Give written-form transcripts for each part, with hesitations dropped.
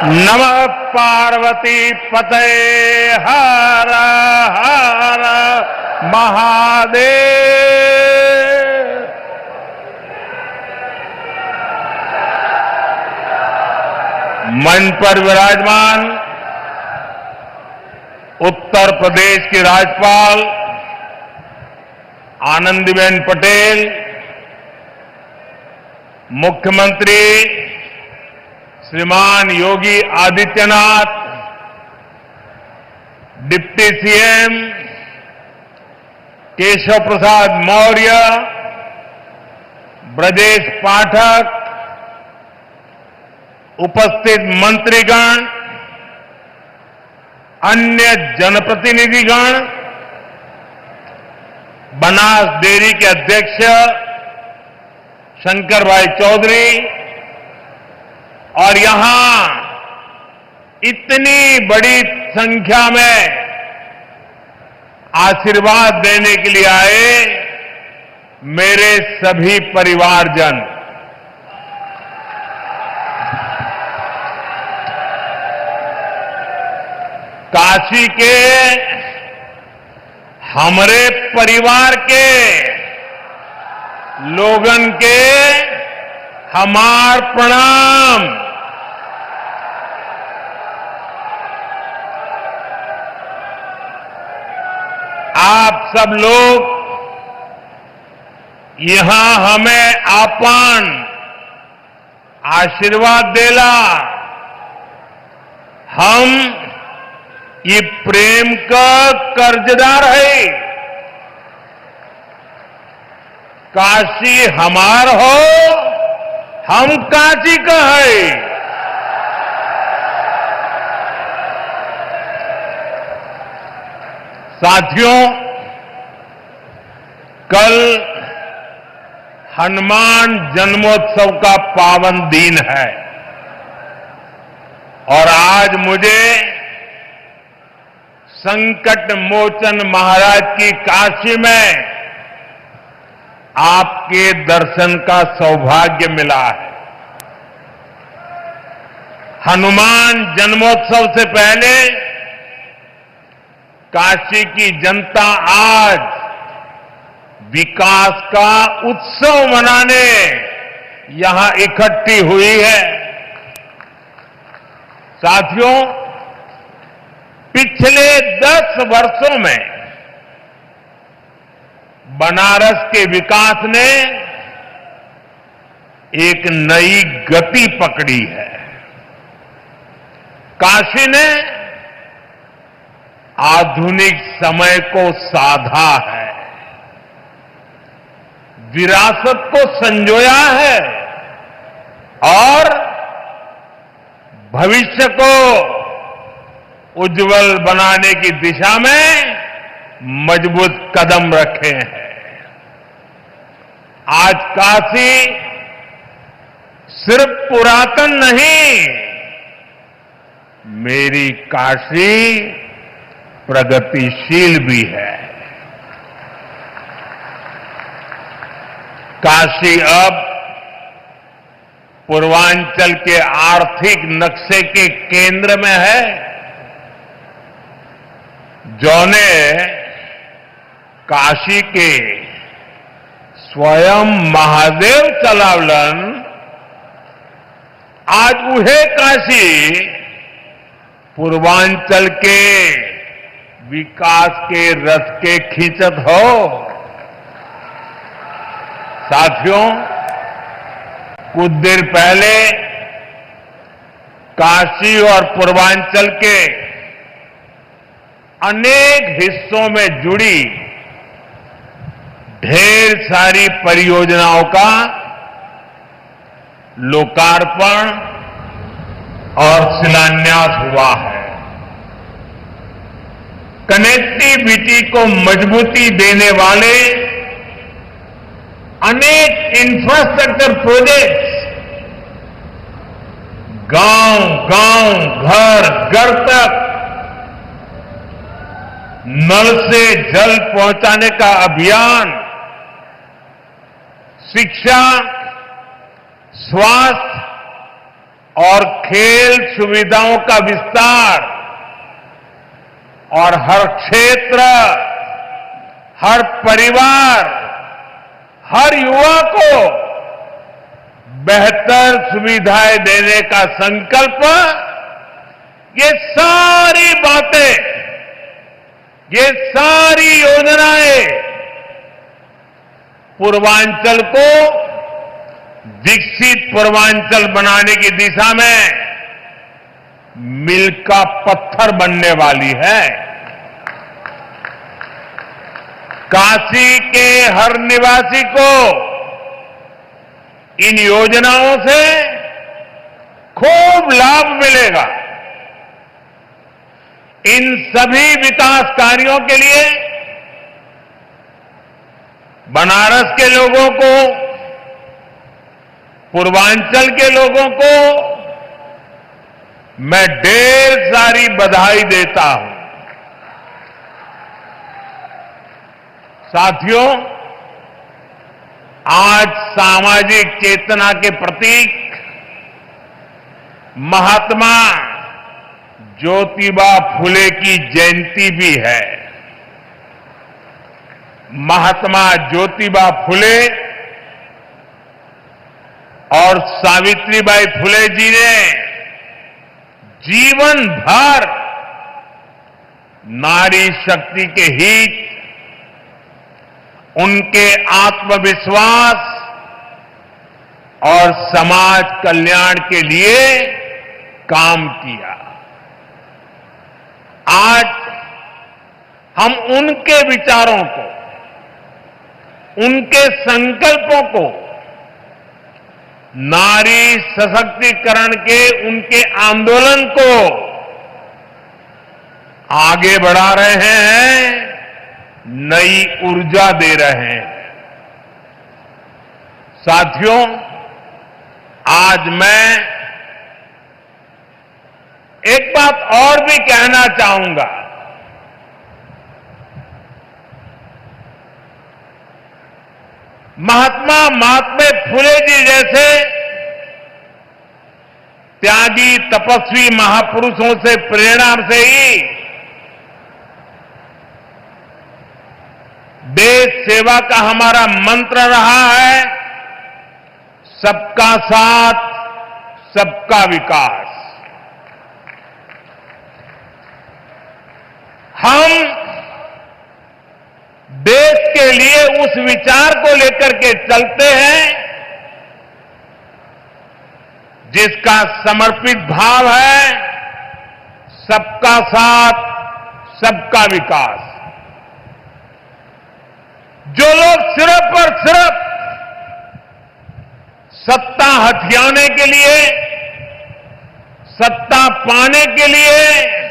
नमः पार्वती पते हर हर महादेव। मंच पर विराजमान उत्तर प्रदेश की राज्यपाल आनंदीबेन पटेल, मुख्यमंत्री श्रीमान योगी आदित्यनाथ, डिप्टी सीएम केशव प्रसाद मौर्य, ब्रजेश पाठक, उपस्थित मंत्रीगण, अन्य जनप्रतिनिधिगण, बनास डेयरी के अध्यक्ष शंकर भाई चौधरी और यहां इतनी बड़ी संख्या में आशीर्वाद देने के लिए आए मेरे सभी परिवारजन, काशी के हमारे परिवार के लोगन के हमार प्रणाम। आप सब लोग यहां हमें आपन आशीर्वाद देला, हम ये प्रेम का कर्जदार है। काशी हमार हो, हम काशी का है। साथियों, कल हनुमान जन्मोत्सव का पावन दिन है और आज मुझे संकट मोचन महाराज की काशी में आपके दर्शन का सौभाग्य मिला है। हनुमान जन्मोत्सव से पहले काशी की जनता आज विकास का उत्सव मनाने यहां इकट्ठी हुई है। साथियों, पिछले 10 वर्षों में बनारस के विकास ने एक नई गति पकड़ी है। काशी ने आधुनिक समय को साधा है, विरासत को संजोया है और भविष्य को उज्जवल बनाने की दिशा में मजबूत कदम रखे हैं। आज काशी सिर्फ पुरातन नहीं, मेरी काशी प्रगतिशील भी है। काशी अब पूर्वांचल के आर्थिक नक्शे के केंद्र में है। जौने काशी के स्वयं महादेव चलावलन, आज उहे काशी पूर्वांचल के विकास के रथ के खींचत हो। साथियों, कुछ देर पहले काशी और पूर्वांचल के अनेक हिस्सों में जुड़ी ढेर सारी परियोजनाओं का लोकार्पण और शिलान्यास हुआ है। कनेक्टिविटी को मजबूती देने वाले अनेक इंफ्रास्ट्रक्चर प्रोजेक्ट्स गांव-गांव, घर-घर तक नल से जल पहुंचाने का अभियान, शिक्षा, स्वास्थ्य, और खेल सुविधाओं का विस्तार और हर क्षेत्र, हर परिवार, हर युवा को बेहतर सुविधाएं देने का संकल्प, ये सारी बातें, ये सारी योजनाएं पूर्वांचल को विकसित पूर्वांचल बनाने की दिशा में मील का पत्थर बनने वाली है। काशी के हर निवासी को इन योजनाओं से खूब लाभ मिलेगा। इन सभी विकास कार्यों के लिए बनारस के लोगों को, पूर्वांचल के लोगों को मैं ढेर सारी बधाई देता हूं। साथियों, आज सामाजिक चेतना के प्रतीक महात्मा ज्योतिबा फुले की जयंती भी है। महात्मा ज्योतिबा फुले और सावित्रीबाई फुले जी ने जीवन भर नारी शक्ति के हित, उनके आत्मविश्वास और समाज कल्याण के लिए काम किया। आज हम उनके विचारों को, उनके संकल्पों को, नारी सशक्तिकरण के उनके आंदोलन को आगे बढ़ा रहे हैं, नई ऊर्जा दे रहे हैं। साथियों, आज मैं एक बात और भी कहना चाहूंगा। महात्मा फुले जी जैसे त्यागी तपस्वी महापुरुषों से प्रेरणा से ही देश सेवा का हमारा मंत्र रहा है, सबका साथ, सबका विकास। हम देश के लिए उस विचार को लेकर के चलते हैं जिसका समर्पित भाव है सबका साथ, सबका विकास। जो लोग सिर्फ और सिर्फ सत्ता हथियाने के लिए, सत्ता पाने के लिए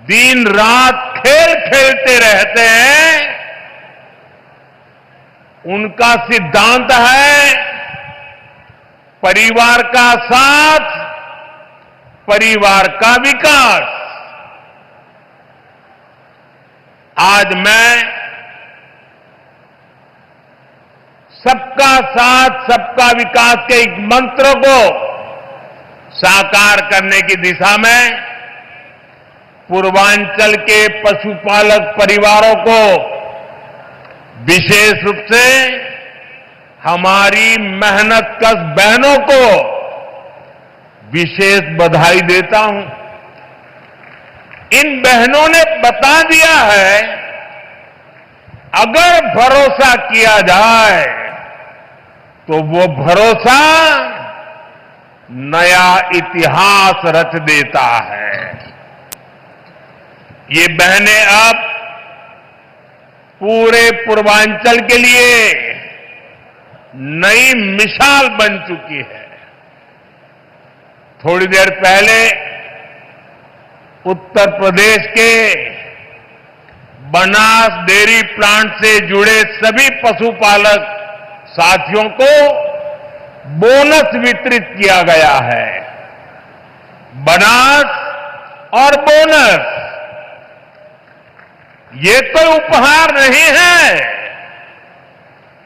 दिन रात खेल खेलते रहते हैं, उनका सिद्धांत है परिवार का साथ, परिवार का विकास। आज मैं सबका साथ, सबका विकास के एक मंत्र को साकार करने की दिशा में पूर्वांचल के पशुपालक परिवारों को, विशेष रूप से हमारी मेहनतकश बहनों को विशेष बधाई देता हूं। इन बहनों ने बता दिया है, अगर भरोसा किया जाए तो वो भरोसा नया इतिहास रच देता है। ये बहनें अब पूरे पूर्वांचल के लिए नई मिसाल बन चुकी है। थोड़ी देर पहले उत्तर प्रदेश के बनास डेयरी प्लांट से जुड़े सभी पशुपालक साथियों को बोनस वितरित किया गया है। बनास और बोनस ये कोई उपहार नहीं है,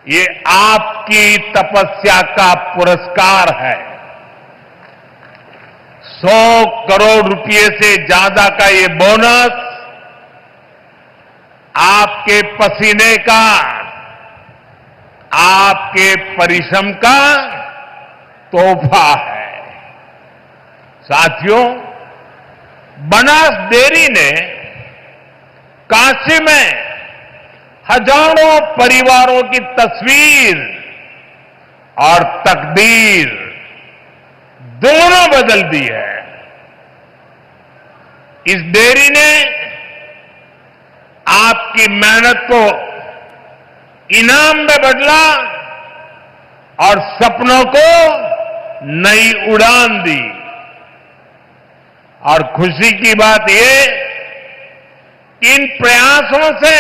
ये आपकी तपस्या का पुरस्कार है। 100 करोड़ रुपए से ज्यादा का ये बोनस आपके पसीने का, आपके परिश्रम का तोहफा है। साथियों, बनास डेयरी ने काशी में हजारों परिवारों की तस्वीर और तकदीर दोनों बदल दी है। इस डेयरी ने आपकी मेहनत को इनाम में बदला और सपनों को नई उड़ान दी। और खुशी की बात यह, इन प्रयासों से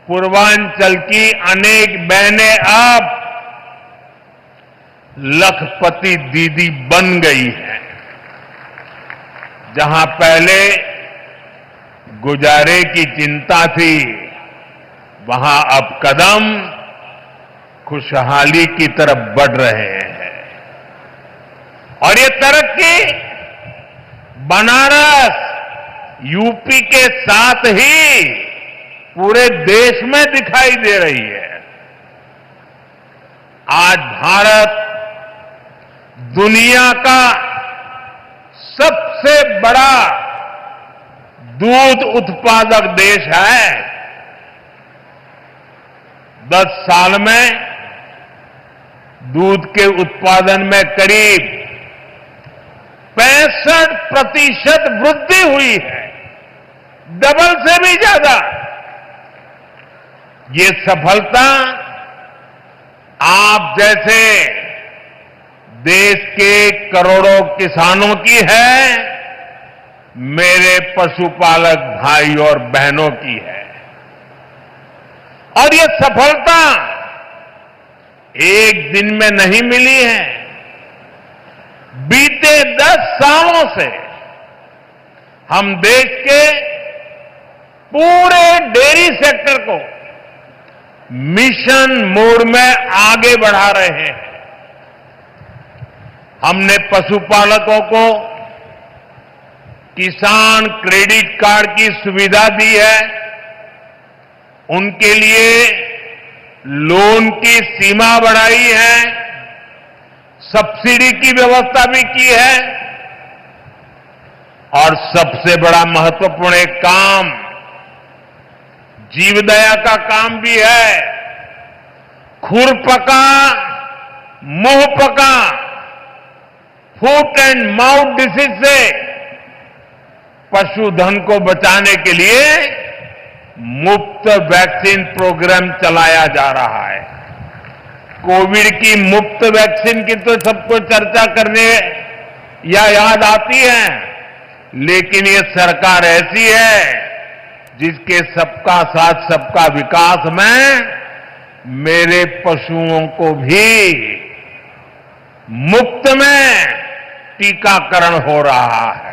पूर्वांचल की अनेक बहनें अब लखपति दीदी बन गई हैं। जहां पहले गुजारे की चिंता थी, वहां अब कदम खुशहाली की तरफ बढ़ रहे हैं। और ये तरक्की बनारस, यूपी के साथ ही पूरे देश में दिखाई दे रही है। आज भारत दुनिया का सबसे बड़ा दूध उत्पादक देश है। 10 साल में दूध के उत्पादन में करीब 65% वृद्धि हुई है, डबल से भी ज्यादा। ये सफलता आप जैसे देश के करोड़ों किसानों की है, मेरे पशुपालक भाई और बहनों की है। और ये सफलता एक दिन में नहीं मिली है। बीते 10 सालों से हम देश के पूरे डेयरी सेक्टर को मिशन मोड में आगे बढ़ा रहे हैं। हमने पशुपालकों को किसान क्रेडिट कार्ड की सुविधा दी है, उनके लिए लोन की सीमा बढ़ाई है, सब्सिडी की व्यवस्था भी की है। और सबसे बड़ा महत्वपूर्ण एक काम जीवदया का काम भी है। खुरपका, मुंहपका, फुट एंड माउथ डिसीज से पशुधन को बचाने के लिए मुफ्त वैक्सीन प्रोग्राम चलाया जा रहा है। कोविड की मुफ्त वैक्सीन की तो सबको चर्चा करने या याद आती है, लेकिन ये सरकार ऐसी है जिसके सबका साथ सबका विकास में मेरे पशुओं को भी मुफ्त में टीकाकरण हो रहा है।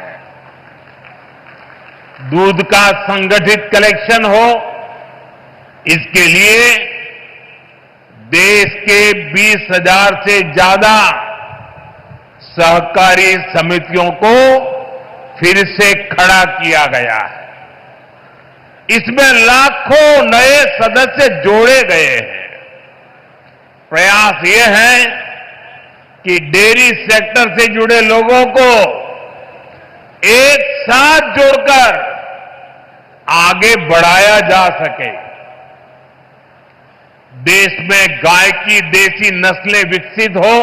दूध का संगठित कलेक्शन हो, इसके लिए देश के 20,000 से ज्यादा सहकारी समितियों को फिर से खड़ा किया गया है। इसमें लाखों नए सदस्य जोड़े गए हैं। प्रयास ये है कि डेयरी सेक्टर से जुड़े लोगों को एक साथ जोड़कर आगे बढ़ाया जा सके। देश में गाय की देसी नस्लें विकसित हो,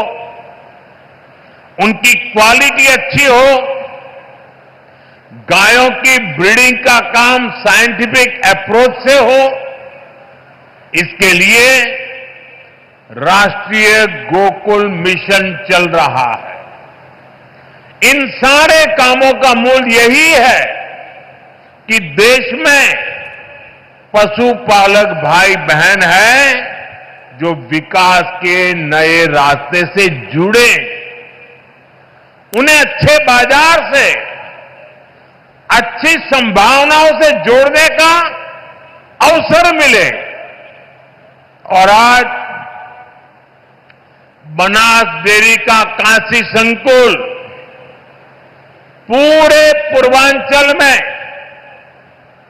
उनकी क्वालिटी अच्छी हो, गायों की ब्रीडिंग का काम साइंटिफिक अप्रोच से हो, इसके लिए राष्ट्रीय गोकुल मिशन चल रहा है। इन सारे कामों का मूल यही है कि देश में पशुपालक भाई बहन हैं जो विकास के नए रास्ते से जुड़े, उन्हें अच्छे बाजार से, अच्छी संभावनाओं से जोड़ने का अवसर मिले। और आज बनास डेयरी का काशी संकुल पूरे पूर्वांचल में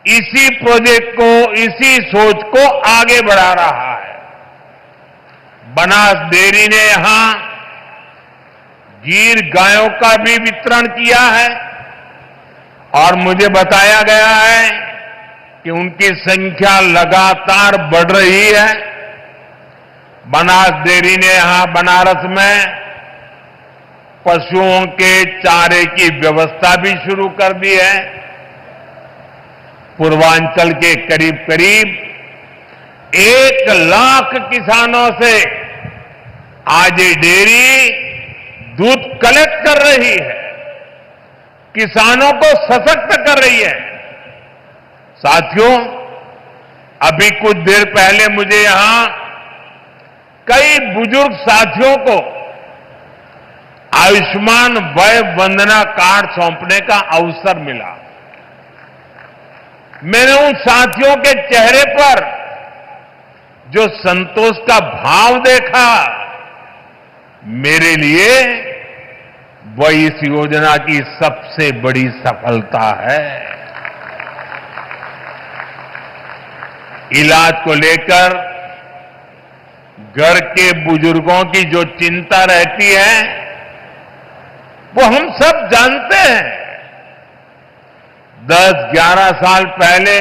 इसी प्रोजेक्ट को, इसी सोच को आगे बढ़ा रहा है। बनास डेयरी ने यहां गीर गायों का भी वितरण किया है और मुझे बताया गया है कि उनकी संख्या लगातार बढ़ रही है। बनास डेयरी ने यहां बनारस में पशुओं के चारे की व्यवस्था भी शुरू कर दी है। पूर्वांचल के करीब करीब 1 लाख किसानों से आज ये डेयरी दूध कलेक्ट कर रही है, किसानों को सशक्त कर रही है। साथियों, अभी कुछ देर पहले मुझे यहां कई बुजुर्ग साथियों को आयुष्मान वय वंदना कार्ड सौंपने का अवसर मिला। मैंने उन साथियों के चेहरे पर जो संतोष का भाव देखा, मेरे लिए वह इस योजना की सबसे बड़ी सफलता है। इलाज को लेकर घर के बुजुर्गों की जो चिंता रहती है वो हम सब जानते हैं। 10-11 साल पहले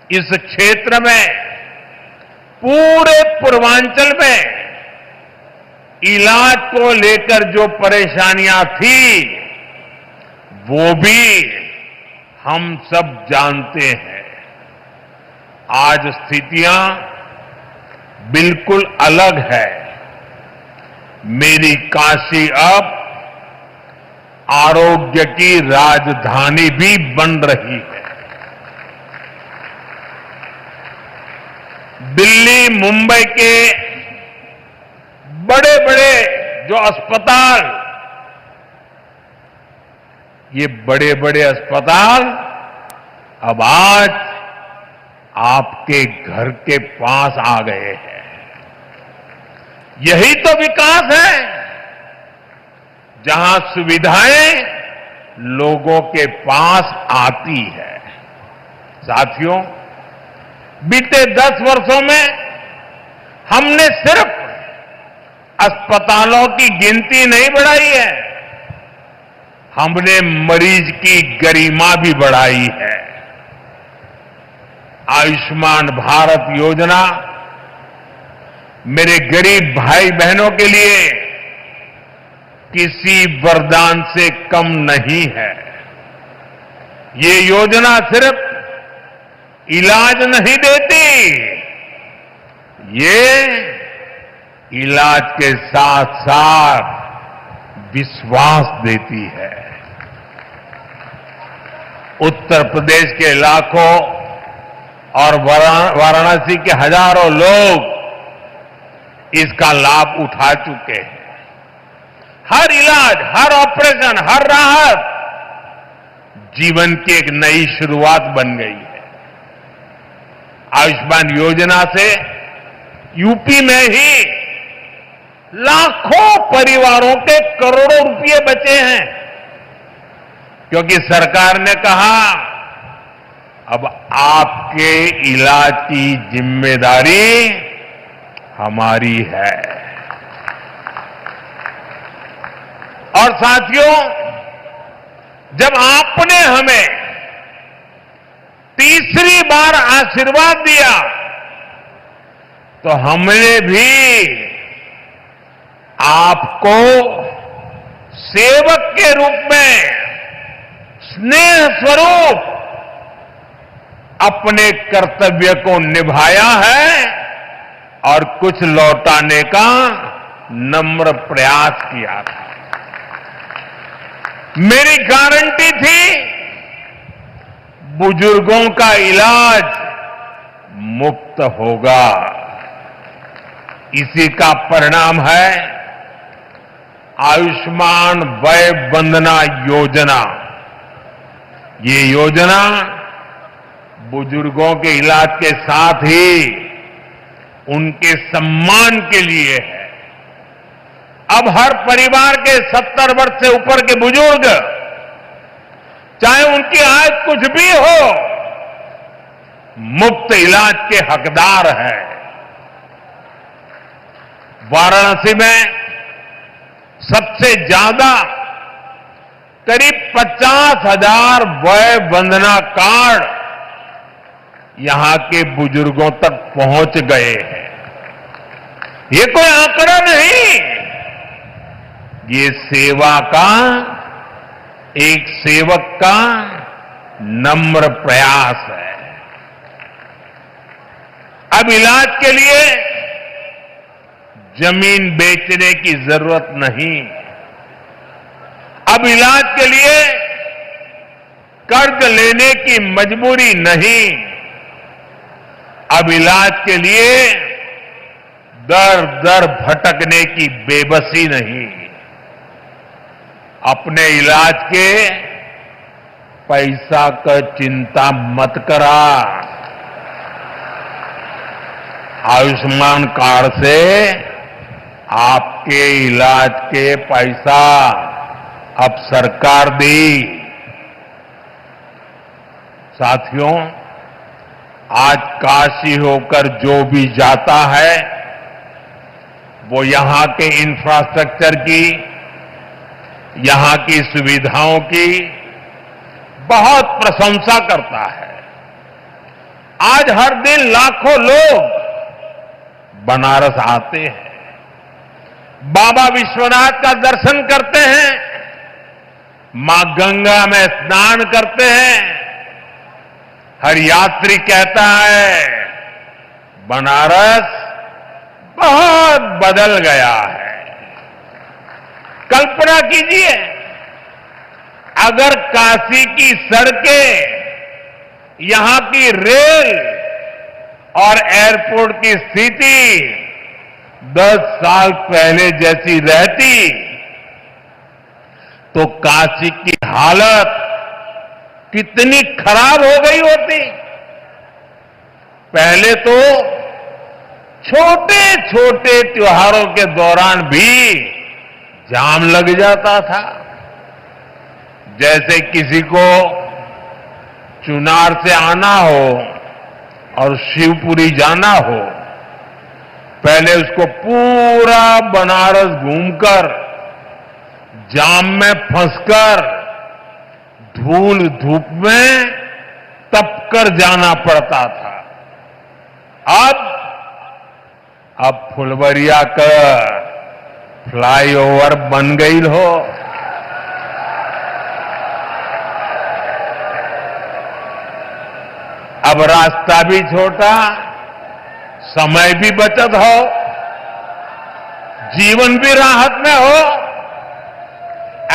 इस क्षेत्र में, पूरे पूर्वांचल में इलाज को लेकर जो परेशानियां थी वो भी हम सब जानते हैं। आज स्थितियां बिल्कुल अलग है। मेरी काशी अब आरोग्य की राजधानी भी बन रही है। दिल्ली, मुंबई के बड़े बड़े जो अस्पताल, ये बड़े बड़े अस्पताल अब आज आपके घर के पास आ गए हैं। यही तो विकास है, जहां सुविधाएं लोगों के पास आती है। साथियों, बीते 10 वर्षों में हमने सिर्फ अस्पतालों की गिनती नहीं बढ़ाई है, हमने मरीज की गरिमा भी बढ़ाई है। आयुष्मान भारत योजना मेरे गरीब भाई बहनों के लिए किसी वरदान से कम नहीं है। ये योजना सिर्फ इलाज नहीं देती, ये इलाज के साथ साथ विश्वास देती है। उत्तर प्रदेश के लाखों और वाराणसी के हजारों लोग इसका लाभ उठा चुके हैं। हर इलाज, हर ऑपरेशन, हर राहत जीवन की एक नई शुरुआत बन गई है। आयुष्मान योजना से यूपी में ही लाखों परिवारों के करोड़ों रुपए बचे हैं, क्योंकि सरकार ने कहा अब आपके इलाज की जिम्मेदारी हमारी है। और साथियों, जब आपने हमें तीसरी बार आशीर्वाद दिया तो हमने भी आपको सेवक के रूप में स्नेह स्वरूप अपने कर्तव्य को निभाया है और कुछ लौटाने का नम्र प्रयास किया था। मेरी गारंटी थी बुजुर्गों का इलाज मुफ्त होगा। इसी का परिणाम है आयुष्मान वय वंदना योजना। ये योजना बुजुर्गों के इलाज के साथ ही उनके सम्मान के लिए है। अब हर परिवार के 70 वर्ष से ऊपर के बुजुर्ग चाहे उनकी आय कुछ भी हो, मुफ्त इलाज के हकदार हैं। वाराणसी में सबसे ज्यादा करीब 50,000 वय वंदना कार्ड यहां के बुजुर्गों तक पहुंच गए हैं। ये कोई आंकड़ा नहीं, ये सेवा का, एक सेवक का नम्र प्रयास है। अब इलाज के लिए जमीन बेचने की जरूरत नहीं, अब इलाज के लिए कर्ज लेने की मजबूरी नहीं, अब इलाज के लिए दर दर भटकने की बेबसी नहीं। अपने इलाज के पैसा का चिंता मत करा। आयुष्मान कार्ड से आपके इलाज के पैसा अब सरकार दी। साथियों, आज काशी होकर जो भी जाता है वो यहां के इंफ्रास्ट्रक्चर की, यहां की सुविधाओं की बहुत प्रशंसा करता है। आज हर दिन लाखों लोग बनारस आते हैं, बाबा विश्वनाथ का दर्शन करते हैं, मां गंगा में स्नान करते हैं। हर यात्री कहता है बनारस बहुत बदल गया है। कल्पना कीजिए, अगर काशी की सड़कें, यहां की रेल और एयरपोर्ट की स्थिति 10 साल पहले जैसी रहती तो काशी की हालत कितनी खराब हो गई होती। पहले तो छोटे छोटे त्योहारों के दौरान भी जाम लग जाता था। जैसे किसी को चुनार से आना हो और शिवपुरी जाना हो, पहले उसको पूरा बनारस घूमकर, जाम में फंसकर, धूल धूप में तपकर जाना पड़ता था। अब फुलवरिया का फ्लाईओवर बन गई हो। अब रास्ता भी छोटा, समय भी बचत हो, जीवन भी राहत में हो।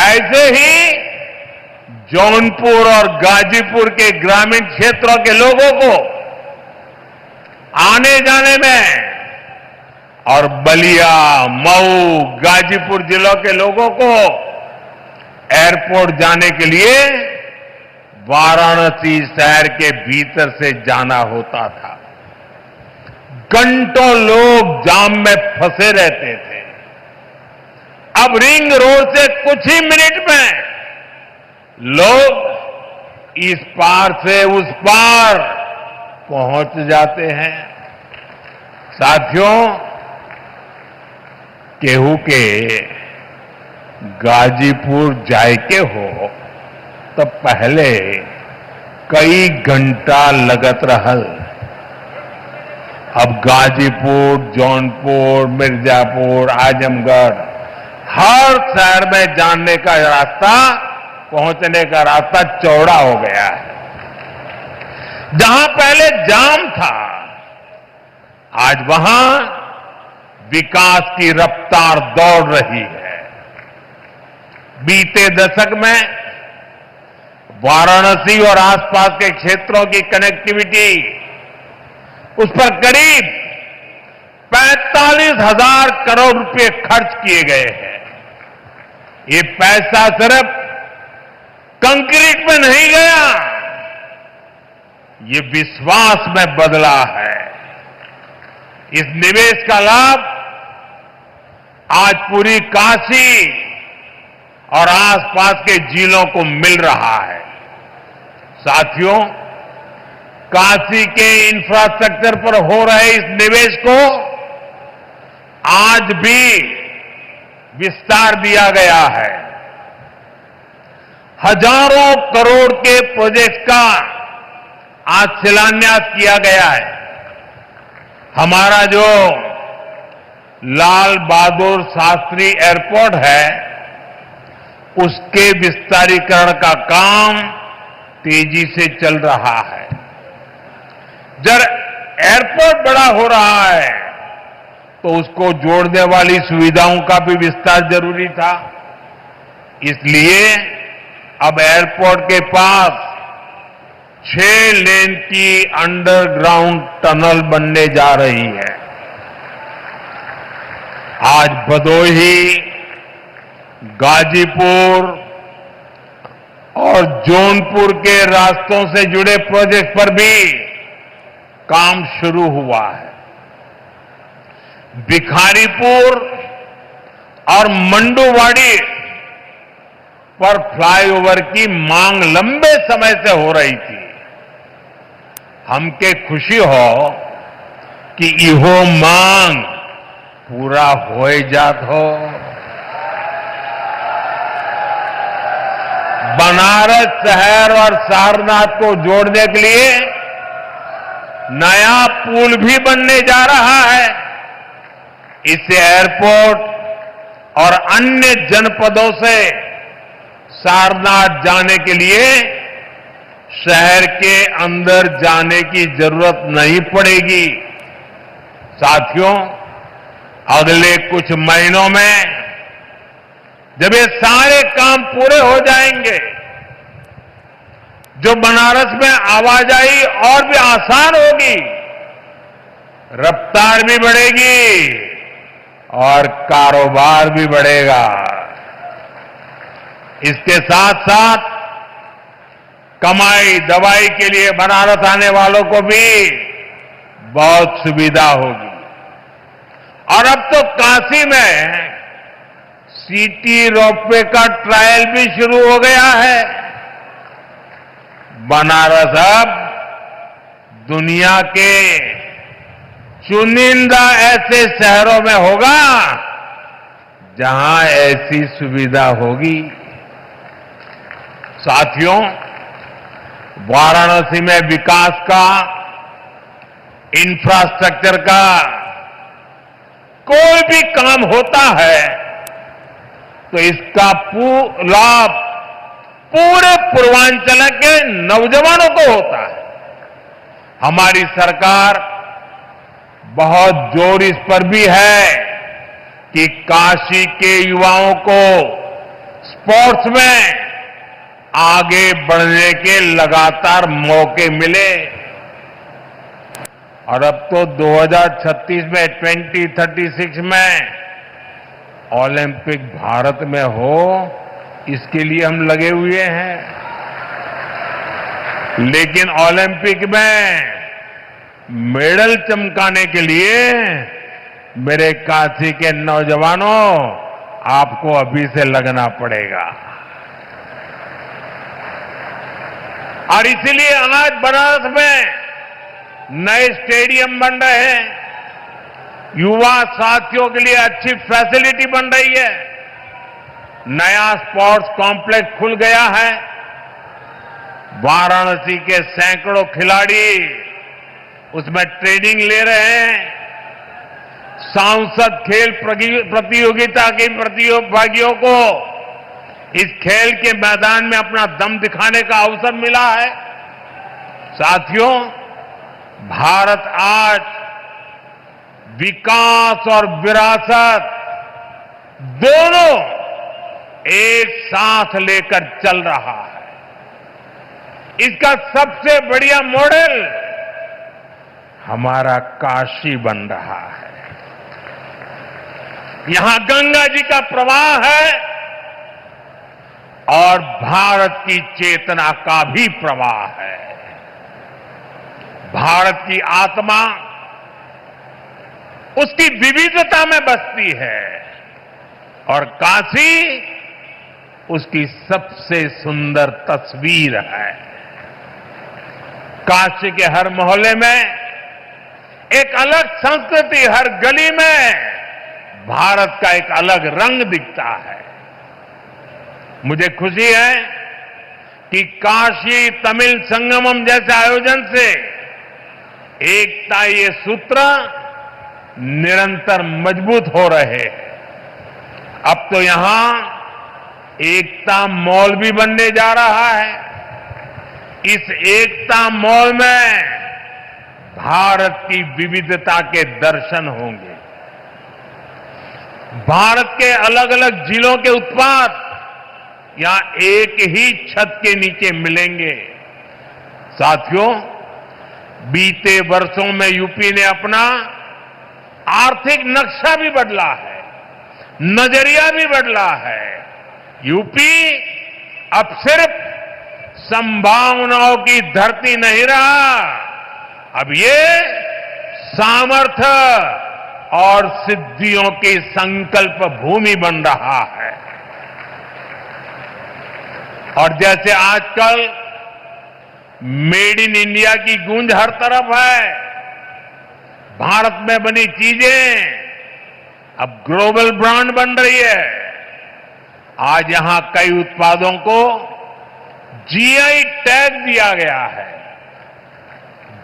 ऐसे ही जौनपुर और गाजीपुर के ग्रामीण क्षेत्रों के लोगों को आने जाने में और बलिया, मऊ, गाजीपुर जिलों के लोगों को एयरपोर्ट जाने के लिए वाराणसी शहर के भीतर से जाना होता था। घंटों लोग जाम में फंसे रहते थे। अब रिंग रोड से कुछ ही मिनट में लोग इस पार से उस पार पहुंच जाते हैं। साथियों, केहू के गाजीपुर जायके हो तो पहले कई घंटा लगत रहल। अब गाजीपुर, जौनपुर, मिर्जापुर, आजमगढ़, हर शहर में जाने का रास्ता, पहुंचने का रास्ता चौड़ा हो गया है। जहां पहले जाम था, आज वहां विकास की रफ्तार दौड़ रही है। बीते दशक में वाराणसी और आसपास के क्षेत्रों की कनेक्टिविटी, उस पर करीब 45,000 करोड़ रुपए खर्च किए गए हैं। ये पैसा सिर्फ कंक्रीट में नहीं गया, ये विश्वास में बदला है। इस निवेश का लाभ आज पूरी काशी और आसपास के जिलों को मिल रहा है। साथियों, काशी के इंफ्रास्ट्रक्चर पर हो रहे इस निवेश को आज भी विस्तार दिया गया है। हजारों करोड़ के प्रोजेक्ट का आज शिलान्यास किया गया है। हमारा जो लाल बहादुर शास्त्री एयरपोर्ट है, उसके विस्तारीकरण का काम तेजी से चल रहा है। जब एयरपोर्ट बड़ा हो रहा है तो उसको जोड़ने वाली सुविधाओं का भी विस्तार जरूरी था। इसलिए अब एयरपोर्ट के पास 6 लेन की अंडरग्राउंड टनल बनने जा रही है। आज भदोही, गाजीपुर और जौनपुर के रास्तों से जुड़े प्रोजेक्ट पर भी काम शुरू हुआ है। भिखारीपुर और मंडुवाड़ी पर फ्लाईओवर की मांग लंबे समय से हो रही थी। हमके खुशी हो कि इहो मांग पूरा हो जात हो। बनारस शहर और सारनाथ को जोड़ने के लिए नया पुल भी बनने जा रहा है। इससे एयरपोर्ट और अन्य जनपदों से सारनाथ जाने के लिए शहर के अंदर जाने की जरूरत नहीं पड़ेगी। साथियों, अगले कुछ महीनों में जब ये सारे काम पूरे हो जाएंगे, जो बनारस में आवाजाही और भी आसान होगी, रफ्तार भी बढ़ेगी और कारोबार भी बढ़ेगा। इसके साथ साथ कमाई दवाई के लिए बनारस आने वालों को भी बहुत सुविधा होगी। और अब तो काशी में सिटी रोपवे का ट्रायल भी शुरू हो गया है। बनारस अब दुनिया के चुनिंदा ऐसे शहरों में होगा जहां ऐसी सुविधा होगी। साथियों, वाराणसी में विकास का, इंफ्रास्ट्रक्चर का कोई भी काम होता है तो इसका लाभ पूरे पूर्वांचल के नौजवानों को होता है। हमारी सरकार बहुत जोर इस पर भी है कि काशी के युवाओं को स्पोर्ट्स में आगे बढ़ने के लगातार मौके मिले। और अब तो 2036 में 2036 में ओलंपिक भारत में हो, इसके लिए हम लगे हुए हैं। लेकिन ओलंपिक में मेडल चमकाने के लिए मेरे काशी के नौजवानों, आपको अभी से लगना पड़ेगा। और इसीलिए आज बनारस में नए स्टेडियम बन रहे हैं, युवा साथियों के लिए अच्छी फैसिलिटी बन रही है, नया स्पोर्ट्स कॉम्प्लेक्स खुल गया है। वाराणसी के सैकड़ों खिलाड़ी उसमें ट्रेनिंग ले रहे हैं। सांसद खेल प्रतियोगिता के प्रतिभागियों को इस खेल के मैदान में अपना दम दिखाने का अवसर मिला है। साथियों, भारत आज विकास और विरासत दोनों एक साथ लेकर चल रहा है। इसका सबसे बढ़िया मॉडल हमारा काशी बन रहा है। यहां गंगा जी का प्रवाह है और भारत की चेतना का भी प्रवाह है। भारत की आत्मा उसकी विविधता में बसती है और काशी उसकी सबसे सुंदर तस्वीर है। काशी के हर मोहल्ले में एक अलग संस्कृति, हर गली में भारत का एक अलग रंग दिखता है। मुझे खुशी है कि काशी तमिल संगमम जैसे आयोजन से एकता ये सूत्र निरंतर मजबूत हो रहे हैं। अब तो यहां एकता मॉल भी बनने जा रहा है। इस एकता मॉल में भारत की विविधता के दर्शन होंगे। भारत के अलग अलग जिलों के उत्पाद यहां एक ही छत के नीचे मिलेंगे। साथियों, बीते वर्षों में यूपी ने अपना आर्थिक नक्शा भी बदला है, नजरिया भी बदला है। यूपी अब सिर्फ संभावनाओं की धरती नहीं रहा, अब ये सामर्थ्य और सिद्धियों की संकल्प भूमि बन रहा है। और जैसे आजकल मेड इन इंडिया की गूंज हर तरफ है, भारत में बनी चीजें अब ग्लोबल ब्रांड बन रही है। आज यहां कई उत्पादों को जीआई टैग दिया गया है।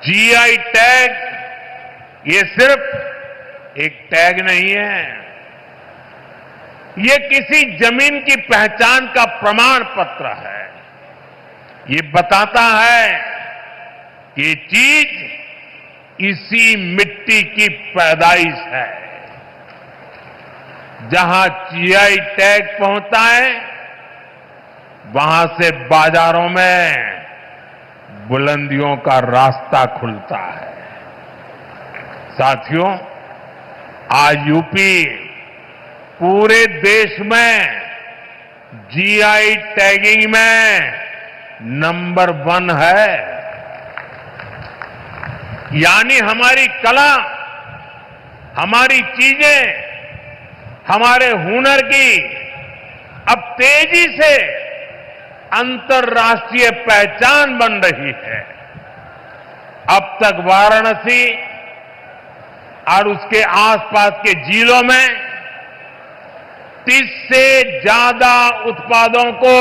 जीआई टैग ये सिर्फ एक टैग नहीं है, ये किसी जमीन की पहचान का प्रमाण पत्र है। ये बताता है कि ये चीज इसी मिट्टी की पैदाइश है। जहां जीआई टैग पहुंचता है, वहां से बाजारों में बुलंदियों का रास्ता खुलता है। साथियों, आज यूपी पूरे देश में जीआई टैगिंग में नंबर 1 है। यानी हमारी कला, हमारी चीजें, हमारे हुनर की अब तेजी से अंतर्राष्ट्रीय पहचान बन रही है। अब तक वाराणसी और उसके आसपास के जिलों में 30 से ज्यादा उत्पादों को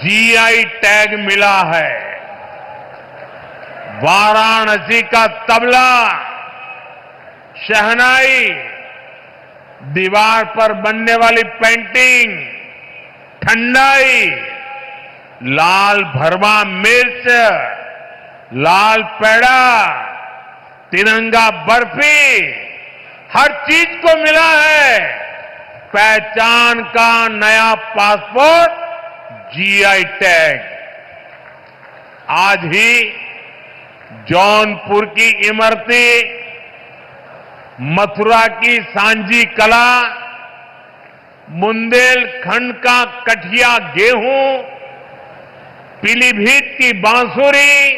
जीआई टैग मिला है। वाराणसी का तबला, शहनाई, दीवार पर बनने वाली पेंटिंग, ठंडाई, लाल भरवा मिर्च, लाल पेड़ा, तिरंगा बर्फी, हर चीज को मिला है पहचान का नया पासपोर्ट, जीआई टैग। आज ही जौनपुर की इमरती, मथुरा की सांझी कला, बुंदेलखंड का कठिया गेहूं, पीलीभीत की बांसुरी,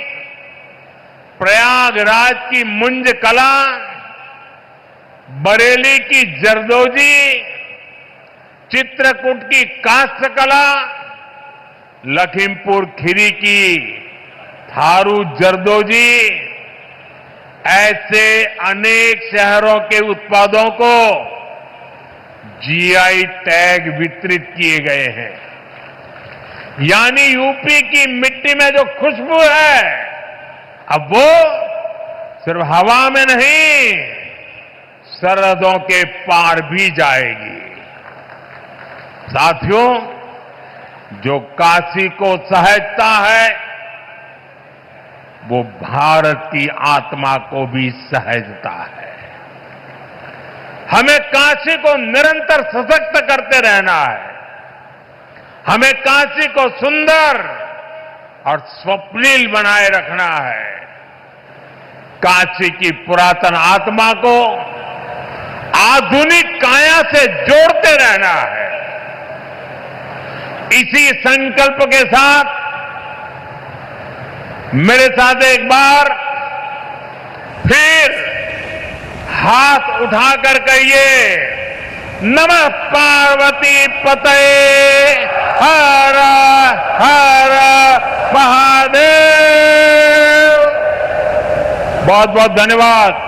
प्रयागराज की मुंज कला, बरेली की जरदोजी, चित्रकूट की काष्ठ कला, लखीमपुर खीरी की थारू जरदोजी, ऐसे अनेक शहरों के उत्पादों को जीआई टैग वितरित किए गए हैं। यानी यूपी की मिट्टी में जो खुशबू है, अब वो सिर्फ हवा में नहीं, सरहदों के पार भी जाएगी। साथियों, जो काशी को सहेजता है, वो भारत की आत्मा को भी सहेजता है। हमें काशी को निरंतर सशक्त करते रहना है। हमें काशी को सुंदर और स्वप्निल बनाए रखना है। काशी की पुरातन आत्मा को आधुनिक काया से जोड़ते रहना है। इसी संकल्प के साथ मेरे साथ एक बार फिर हाथ उठाकर कहिए, नमः पार्वती पतये हर हर महादेव। बहुत बहुत धन्यवाद।